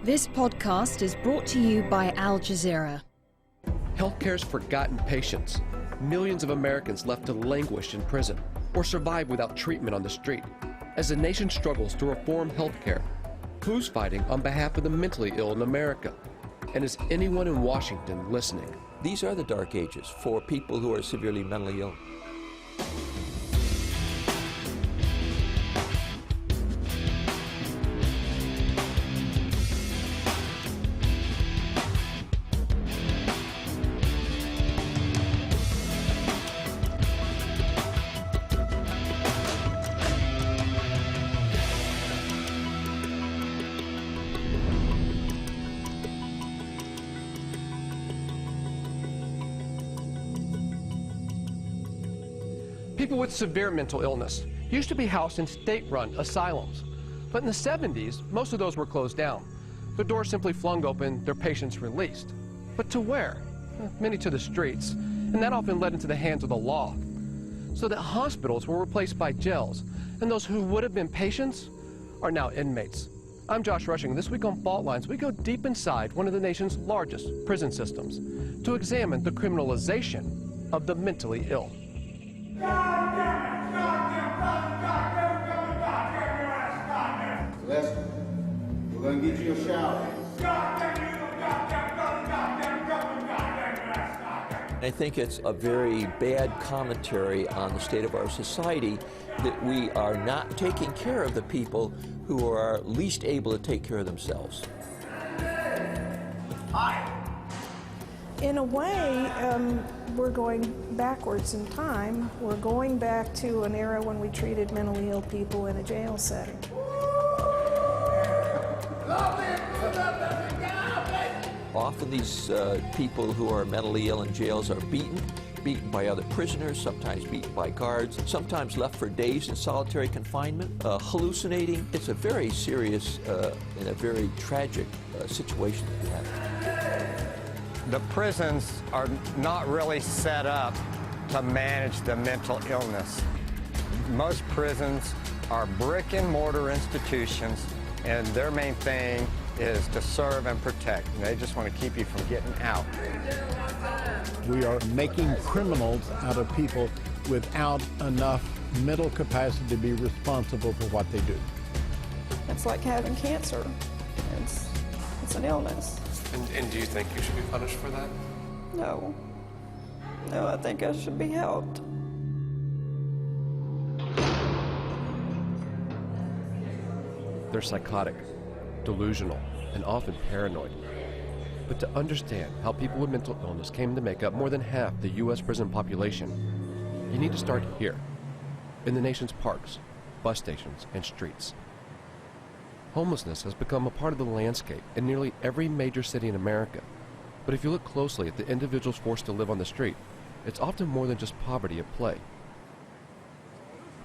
This podcast is brought to you by Al Jazeera. Healthcare's forgotten patients. Millions of Americans left to languish in prison or survive without treatment on the street. As the nation struggles to reform healthcare, who's fighting on behalf of the mentally ill in America? And is anyone in Washington listening? These are the dark ages for people who are severely mentally ill. People with severe mental illness used to be housed in state-run asylums. But in the 70s, most of those were closed down. The doors simply flung open, their patients released. But to where? Many to the streets, and that often led into the hands of the law. So that hospitals were replaced by jails, and those who would have been patients are now inmates. I'm Josh Rushing. This week on Fault Lines, we go deep inside one of the nation's largest prison systems to examine the criminalization of the mentally ill. Lester, we're gonna get you a shower. I think it's a very bad commentary on the state of our society that we are not taking care of the people who are least able to take care of themselves. In a way, we're going backwards in time. We're going back to an era when we treated mentally ill people in a jail setting. Often these people who are mentally ill in jails are beaten by other prisoners, sometimes beaten by guards, sometimes left for days in solitary confinement, hallucinating. It's a very serious and a very tragic situation that we have. The prisons are not really set up to manage the mental illness. Most prisons are brick and mortar institutions, and their main thing is to serve and protect. And they just want to keep you from getting out. We are making criminals out of people without enough mental capacity to be responsible for what they do. It's like having cancer. It's an illness. And do you think you should be punished for that? No. No, I think I should be helped. They're psychotic, delusional, and often paranoid. But to understand how people with mental illness came to make up more than half the U.S. prison population, you need to start here, in the nation's parks, bus stations, and streets. Homelessness has become a part of the landscape in nearly every major city in America. But if you look closely at the individuals forced to live on the street, it's often more than just poverty at play.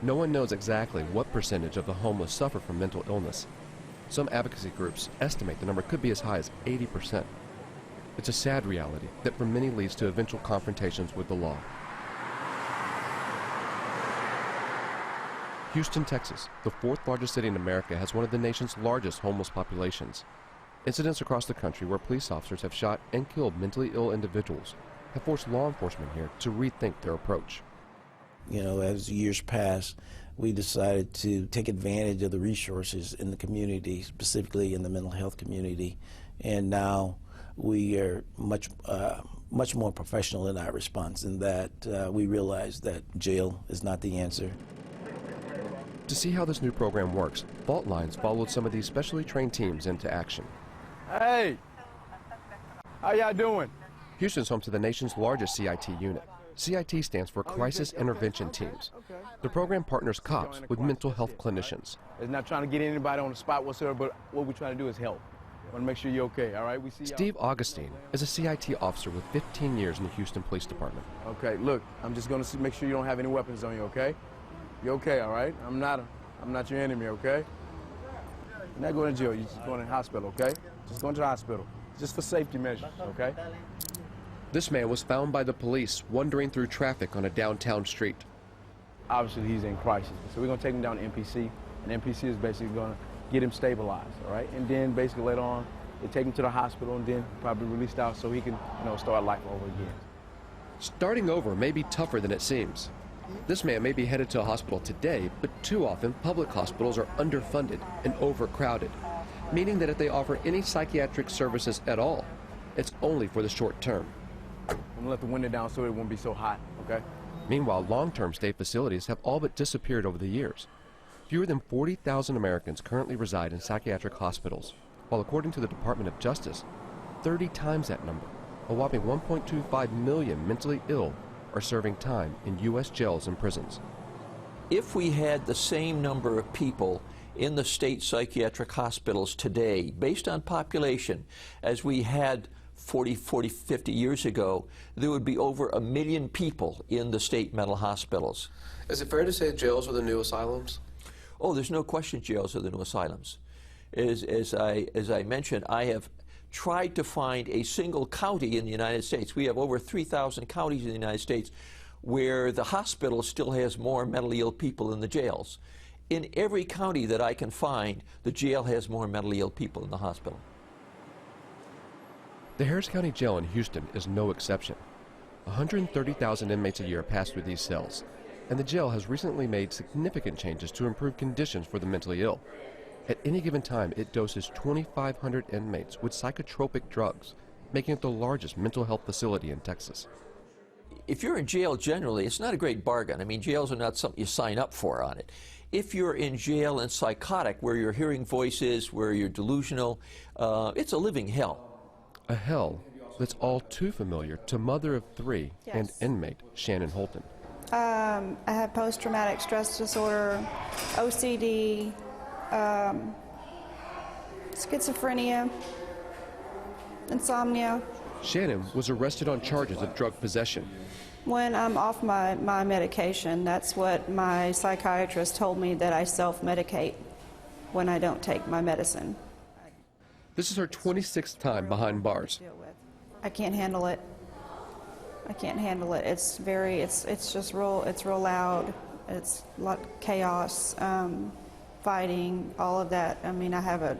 No one knows exactly what percentage of the homeless suffer from mental illness. Some advocacy groups estimate the number could be as high as 80%. It's a sad reality that for many leads to eventual confrontations with the law. Houston, Texas, the fourth largest city in America, has one of the nation's largest homeless populations. Incidents across the country where police officers have shot and killed mentally ill individuals have forced law enforcement here to rethink their approach. You know, as years passed, we decided to take advantage of the resources in the community, specifically in the mental health community, and now we are much more professional in our response in that we realize that jail is not the answer. To see how this new program works, Fault Lines followed some of these specially trained teams into action. Hey! How y'all doing? Houston's home to the nation's largest CIT unit. CIT stands for Crisis Intervention Teams. The program partners cops with mental health clinicians. It's not trying to get anybody on the spot whatsoever, but what we're trying to do is help. Want to make sure you're okay, all right? We see Steve Augustine is a CIT officer with 15 years in the Houston Police Department. Okay, look, I'm just going to make sure you don't have any weapons on you, okay? You're okay, all right? I'm not your enemy, okay? You're not going to jail. You're just going to the hospital, okay? Just going to the hospital. Just for safety measures, okay? This man was found by the police wandering through traffic on a downtown street. Obviously, he's in crisis. So we're going to take him down to MPC, and MPC is basically going to get him stabilized, all right? And then basically later on, They take him to the hospital and then probably released out so he can, start life over again. Starting over may be tougher than it seems. This man may be headed to a hospital today, but too often public hospitals are underfunded and overcrowded, meaning that if they offer any psychiatric services at all, it's only for the short term. I'm gonna let the window down so it won't be so hot, okay? Meanwhile, long-term stay facilities have all but disappeared over the years. Fewer than 40,000 Americans currently reside in psychiatric hospitals, while according to the Department of Justice, 30 times that number, a whopping 1.25 million mentally ill, are serving time in U.S. jails and prisons. If we had the same number of people in the state psychiatric hospitals today, based on population, as we had 40, 50 years ago, there would be over 1 million people in the state mental hospitals. Is it fair to say jails are the new asylums? Oh, there's no question jails are the new asylums. As I mentioned, I have tried to find a single county in the United States. We have over 3,000 counties in the United States where the hospital still has more mentally ill people than the jails. In every county that I can find, the jail has more mentally ill people than the hospital. The Harris County Jail in Houston is no exception. 130,000 inmates a year pass through these cells, and the jail has recently made significant changes to improve conditions for the mentally ill. At any given time, it doses 2,500 inmates with psychotropic drugs, making it the largest mental health facility in Texas. If you're in jail generally, it's not a great bargain. I mean, jails are not something you sign up for on it. If you're in jail and psychotic, where you're hearing voices, where you're delusional, it's a living hell. A hell that's all too familiar to mother of 3 and inmate Shannon Holton. I have post-traumatic stress disorder, OCD, schizophrenia, insomnia. Shannon was arrested on charges of drug possession. When I'm off my medication, that's what my psychiatrist told me, that I self-medicate when I don't take my medicine. This is her 26th time behind bars. I can't handle it. I can't handle it. It's real loud. It's a lot of chaos, fighting, all of that. I mean, I have a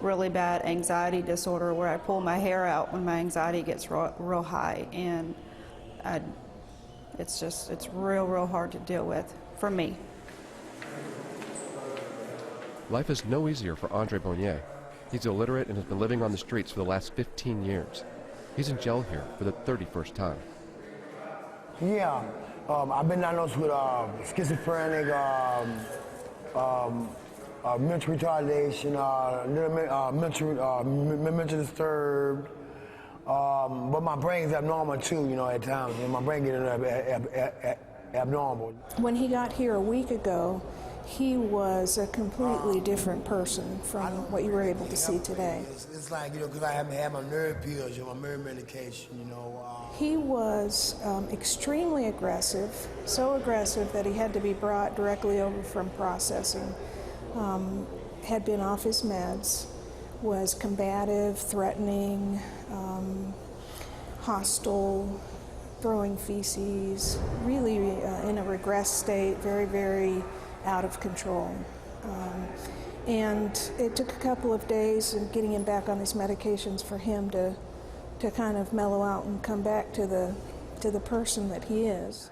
really bad anxiety disorder where I pull my hair out when my anxiety gets real high, and it's real hard to deal with for me. Life is no easier for Andre Bonnier. He's illiterate and has been living on the streets for the last 15 years. He's in jail here for the 31st time. Yeah, I've been diagnosed with schizophrenic, mental retardation, mental disturbed, but my brain's abnormal too, at times. My brain gets abnormal. When he got here a week ago, he was a completely different person from what you were able to see today. It's like, because I haven't had my nerve pills, my nerve medication, He was extremely aggressive, so aggressive that he had to be brought directly over from processing. Had been off his meds, was combative, threatening, hostile, throwing feces, really in a regressed state, very out of control. And it took a couple of days of getting him back on his medications for him to kind of mellow out and come back to the person that he is.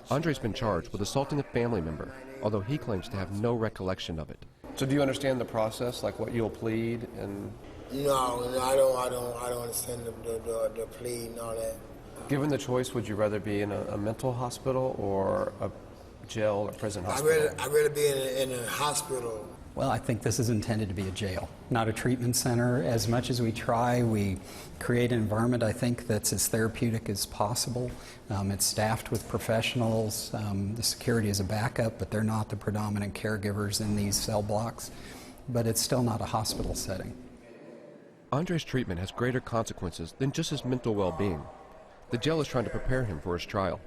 Andre's been charged with assaulting a family member, although he claims to have no recollection of it. So do you understand the process, like what you'll plead and? No, I don't understand the plea and all that. Given the choice, would you rather be in a mental hospital or a jail or prison hospital? I'd rather be in a hospital. Well, I think this is intended to be a jail, not a treatment center. As much as we try, we create an environment, I think, that's as therapeutic as possible. It's staffed with professionals. The security is a backup, but they're not the predominant caregivers in these cell blocks. But it's still not a hospital setting. Andre's treatment has greater consequences than just his mental well-being. The jail is trying to prepare him for his trial.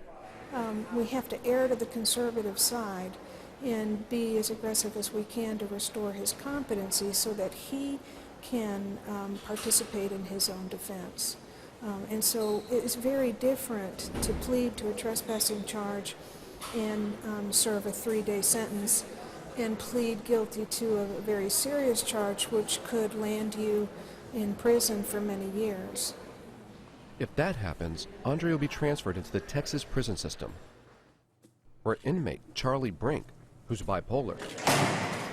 We have to err to the conservative side and be as aggressive as we can to restore his competency so that he can participate in his own defense. And so it's very different to plead to a trespassing charge and serve a 3-day sentence and plead guilty to a very serious charge which could land you in prison for many years. If that happens, Andre will be transferred into the Texas prison system, where inmate Charlie Brink, who's bipolar,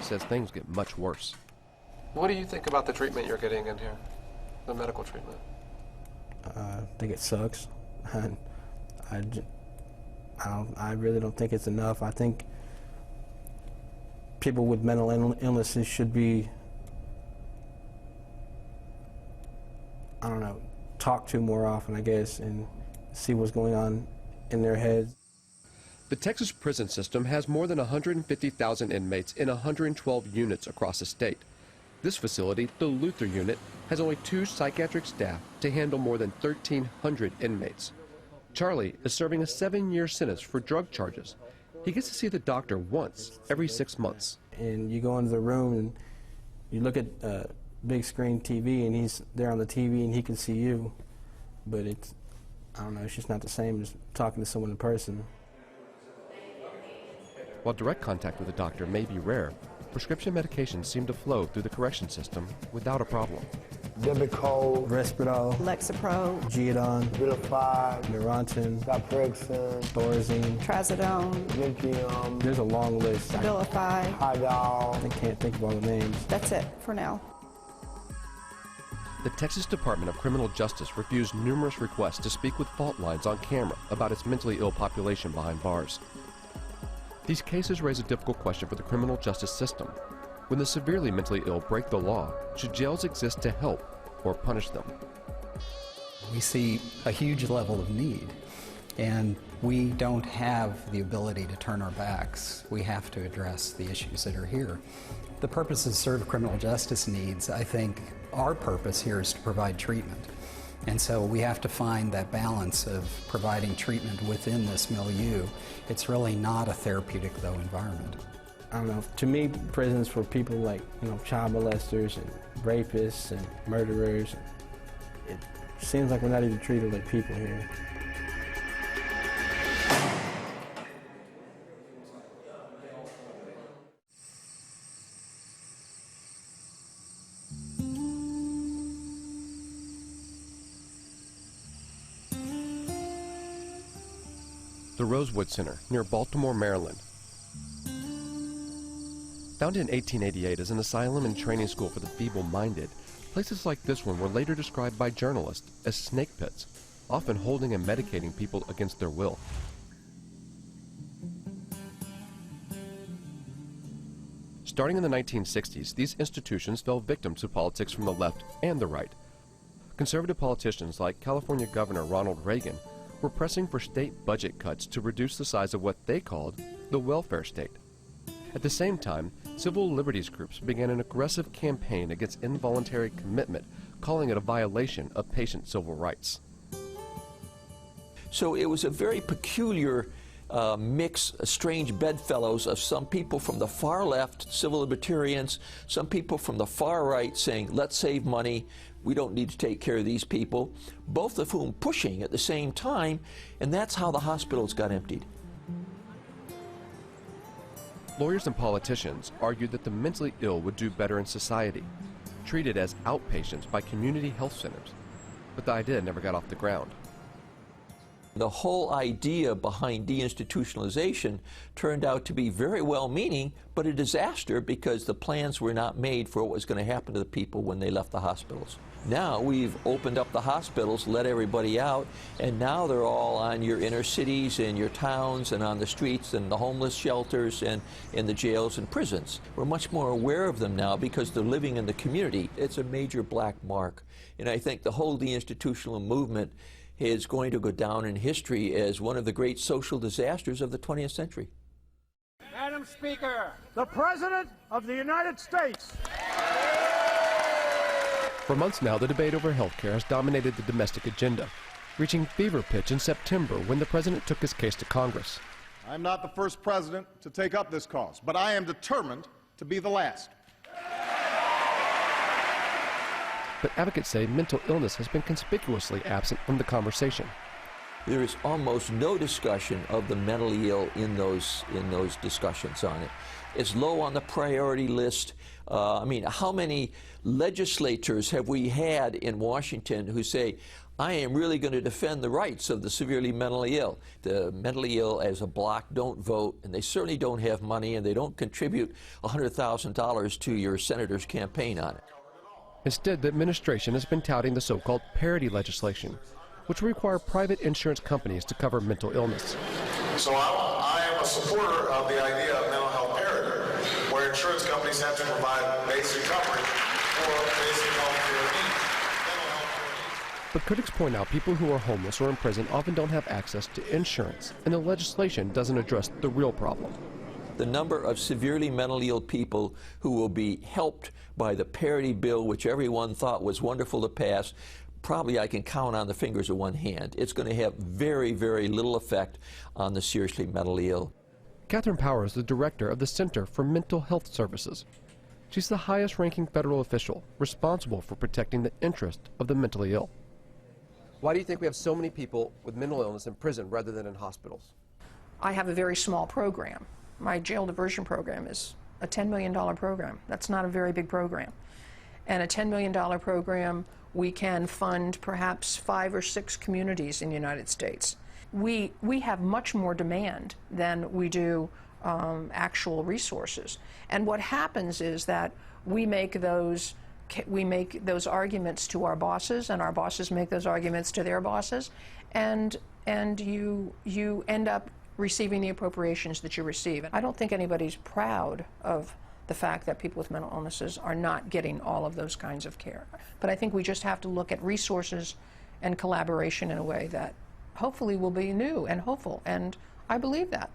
says things get much worse. What do you think about the treatment you're getting in here, the medical treatment? I think it sucks. I really don't think it's enough. I think people with mental illnesses should be, I don't know, talked to more often, I guess, and see what's going on in their heads. The Texas prison system has more than 150,000 inmates in 112 units across the state. This facility, the Luther Unit, has only 2 psychiatric staff to handle more than 1,300 inmates. Charlie is serving a 7-year sentence for drug charges. He gets to see the doctor once every 6 months. And you go into the room and you look at a big screen TV and he's there on the TV and he can see you. But it's, I don't know, it's just not the same as talking to someone in person. While direct contact with a doctor may be rare, prescription medications seem to flow through the correction system without a problem. Depakote, Risperdal, Lexapro, Geodon, Abilify, Neurontin, Zyprexa, Thorazine, Trazodone, Lithium, there's a long list. Abilify. Hydol. I can't think of all the names. That's it for now. The Texas Department of Criminal Justice refused numerous requests to speak with fault lines on camera about its mentally ill population behind bars. These cases raise a difficult question for the criminal justice system. When the severely mentally ill break the law, should jails exist to help or punish them? We see a huge level of need, and we don't have the ability to turn our backs. We have to address the issues that are here. The purposes serve criminal justice needs. I think our purpose here is to provide treatment. And so we have to find that balance of providing treatment within this milieu. It's really not a therapeutic, though, environment. I don't know, to me, prisons for people like, child molesters and rapists and murderers, it seems like we're not even treated like people here. The Rosewood Center, near Baltimore, Maryland. Founded in 1888 as an asylum and training school for the feeble-minded, places like this one were later described by journalists as snake pits, often holding and medicating people against their will. Starting in the 1960s, these institutions fell victim to politics from the left and the right. Conservative politicians like California Governor Ronald Reagan were pressing for state budget cuts to reduce the size of what they called the welfare state. At the same time, civil liberties groups began an aggressive campaign against involuntary commitment, calling it a violation of patient civil rights. So it was a very peculiar mix, strange bedfellows of some people from the far left, civil libertarians, some people from the far right saying, let's save money, we don't need to take care of these people, both of whom pushing at the same time, and that's how the hospitals got emptied. Lawyers and politicians argued that the mentally ill would do better in society, treated as outpatients by community health centers, but the idea never got off the ground. The whole idea behind deinstitutionalization turned out to be very well-meaning, but a disaster because the plans were not made for what was going to happen to the people when they left the hospitals. Now we've opened up the hospitals, let everybody out, and now they're all on your inner cities and your towns and on the streets and the homeless shelters and in the jails and prisons. We're much more aware of them now because they're living in the community. It's a major black mark, and I think the whole deinstitutional movement is going to go down in history as one of the great social disasters of the 20th century. Madam Speaker, the President of the United States. For months now, the debate over health care has dominated the domestic agenda, reaching fever pitch in September when the President took his case to Congress. I'm not the first president to take up this cause, but I am determined to be the last. But advocates say mental illness has been conspicuously absent from the conversation. There is almost no discussion of the mentally ill in those discussions on it. It's low on the priority list. I mean, how many legislators have we had in Washington who say, I am really going to defend the rights of the severely mentally ill? The mentally ill as a bloc don't vote, and they certainly don't have money, and they don't contribute $100,000 to your senator's campaign on it. Instead, the administration has been touting the so-called parity legislation, which will require private insurance companies to cover mental illness. So I am a supporter of the idea of mental health parity, where insurance companies have to provide basic coverage for basic health care needs. But critics point out people who are homeless or in prison often don't have access to insurance, and the legislation doesn't address the real problem. The number of severely mentally ill people who will be helped by the parity bill, which everyone thought was wonderful to pass, probably I can count on the fingers of one hand. It's going to have very, very little effect on the seriously mentally ill. Catherine Power is the director of the Center for Mental Health Services. She's the highest-ranking federal official responsible for protecting the interest of the mentally ill. Why do you think we have so many people with mental illness in prison rather than in hospitals? I have a very small program. My jail diversion program is a $10 million program. That's not a very big program. And a $10 million program, we can fund perhaps 5 or 6 communities in the United States. We have much more demand than we do actual resources. And what happens is that we make those arguments to our bosses, and our bosses make those arguments to their bosses, and you end up receiving the appropriations that you receive. I don't think anybody's proud of the fact that people with mental illnesses are not getting all of those kinds of care. But I think we just have to look at resources and collaboration in a way that hopefully will be new and hopeful, and I believe that.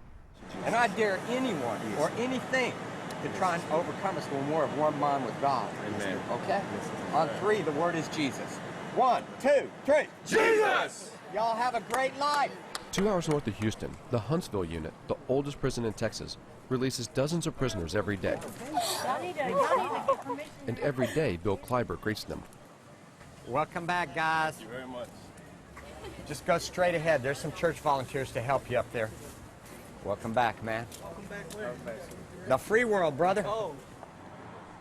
And I dare anyone or anything to try and overcome us when we're of one mind with God. Amen. Okay? On 3, the word is Jesus. 1, 2, 3. Jesus! Y'all have a great life. 2 hours north of Houston, the Huntsville unit, the oldest prison in Texas, releases dozens of prisoners every day. And every day, Bill Kleiber greets them. Welcome back, guys. Thank you very much. Just go straight ahead. There's some church volunteers to help you up there. Welcome back, man. Welcome back where? The free world, brother. Oh.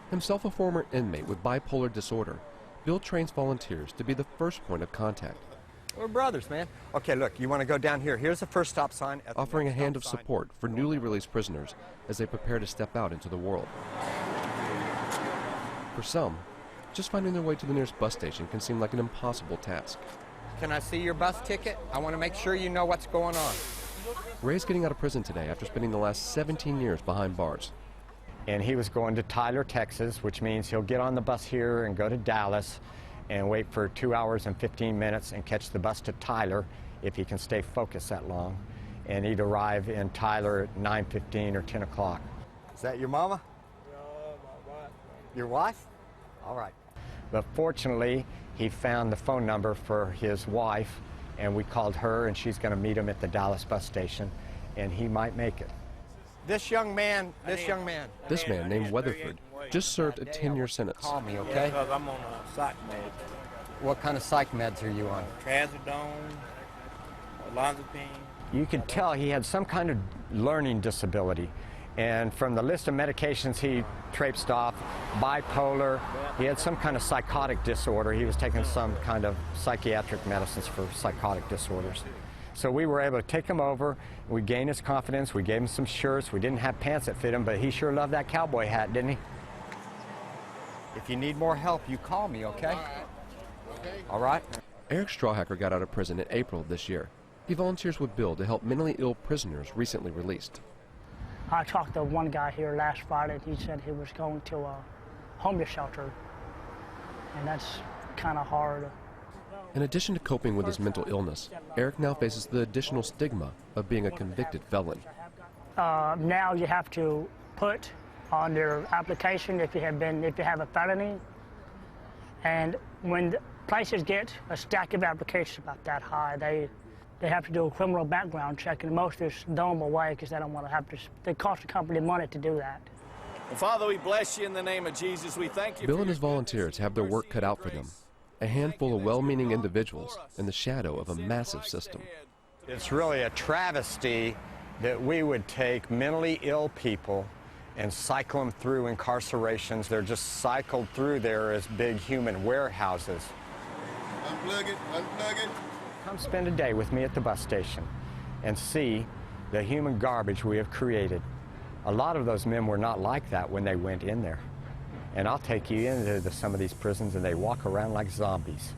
Himself a former inmate with bipolar disorder, Bill trains volunteers to be the first point of contact. We're brothers, man. Okay, look, you want to go down here. Here's the first stop sign. Offering a hand of support for newly released prisoners as they prepare to step out into the world. For some, just finding their way to the nearest bus station can seem like an impossible task. Can I see your bus ticket? I want to make sure you know what's going on. Ray's getting out of prison today after spending the last 17 years behind bars. And he was going to Tyler, Texas, which means he'll get on the bus here and go to Dallas and wait for 2 hours and 15 minutes and catch the bus to Tyler if he can stay focused that long. And he'd arrive in Tyler at 9:15 or 10 o'clock. Is that your mama? My wife. Your wife? All right. But fortunately, he found the phone number for his wife, and we called her, and she's going to meet him at the Dallas bus station, and he might make it. This young man named Weatherford just served a 10-year sentence. Call me, okay? Because I'm on a psych med. What kind of psych meds are you on? Trazodone, olanzapine. You could tell he had some kind of learning disability. And from the list of medications he traipsed off, bipolar, he had some kind of psychotic disorder. He was taking some kind of psychiatric medicines for psychotic disorders. So we were able to take him over, we gained his confidence, we gave him some shirts. We didn't have pants that fit him, but he sure loved that cowboy hat, didn't he? If you need more help, you call me, okay? All right? Eric Strawhacker got out of prison in April of this year. He volunteers with Bill to help mentally ill prisoners recently released. I talked to one guy here last Friday. He said he was going to a homeless shelter, and that's kind of hard. In addition to coping with his mental illness, Eric now faces the additional stigma of being a convicted felon. Now you have to put on your application if you have a felony, and when places get a stack of applications about that high, they have to do a criminal background check, and most just throw them away because they don't want to have to. They cost the company money to do that. Well, Father, we bless you in the name of Jesus. We thank you. Bill and his volunteers have their work cut out for them. A handful of well-meaning individuals in the shadow of a massive system. It's really a travesty that we would take mentally ill people and cycle them through incarcerations. They're just cycled through there as big human warehouses. Unplug it, unplug it. Come spend a day with me at the bus station and see the human garbage we have created. A lot of those men were not like that when they went in there. And I'll take you into some of these prisons and they walk around like zombies.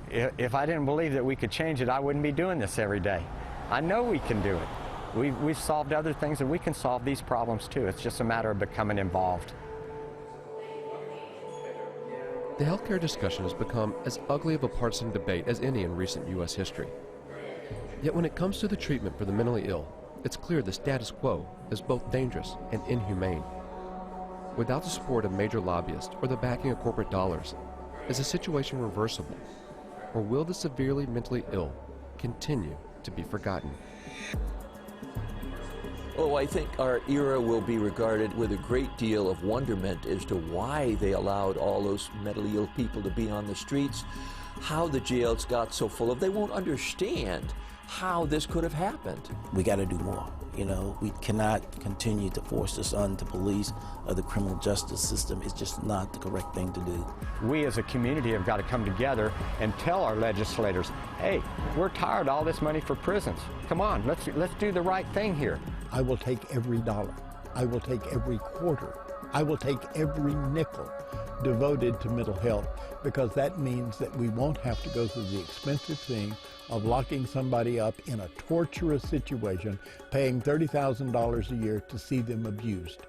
If I didn't believe that we could change it, I wouldn't be doing this every day. I know we can do it. We've solved other things, and we can solve these problems too. It's just a matter of becoming involved. The healthcare discussion has become as ugly of a partisan debate as any in recent U.S. history. Yet when it comes to the treatment for the mentally ill, it's clear the status quo is both dangerous and inhumane. Without the support of major lobbyists or the backing of corporate dollars, is the situation reversible? Or will the severely mentally ill continue to be forgotten? Oh, I think our era will be regarded with a great deal of wonderment as to why they allowed all those mentally ill people to be on the streets, how the jails got so full of. They won't understand how this could have happened. We got to do more. You know, we cannot continue to force this on the police or the criminal justice system. It's just not the correct thing to do. We as a community have got to come together and tell our legislators, hey, we're tired of all this money for prisons. Come on, let's do the right thing here. I will take every dollar. I will take every quarter. I will take every nickel devoted to mental health, because that means that we won't have to go through the expensive thing of locking somebody up in a torturous situation, paying $30,000 a year to see them abused.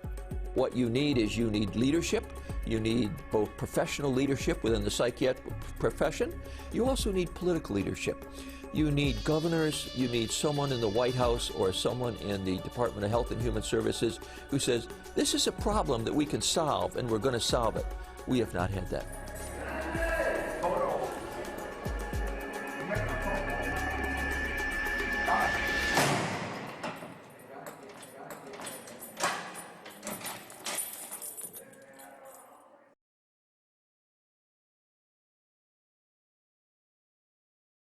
What you need is you need leadership. You need both professional leadership within the psychiatric profession. You also need political leadership. You need governors, you need someone in the White House or someone in the Department of Health and Human Services who says, this is a problem that we can solve and we're going to solve it. We have not had that.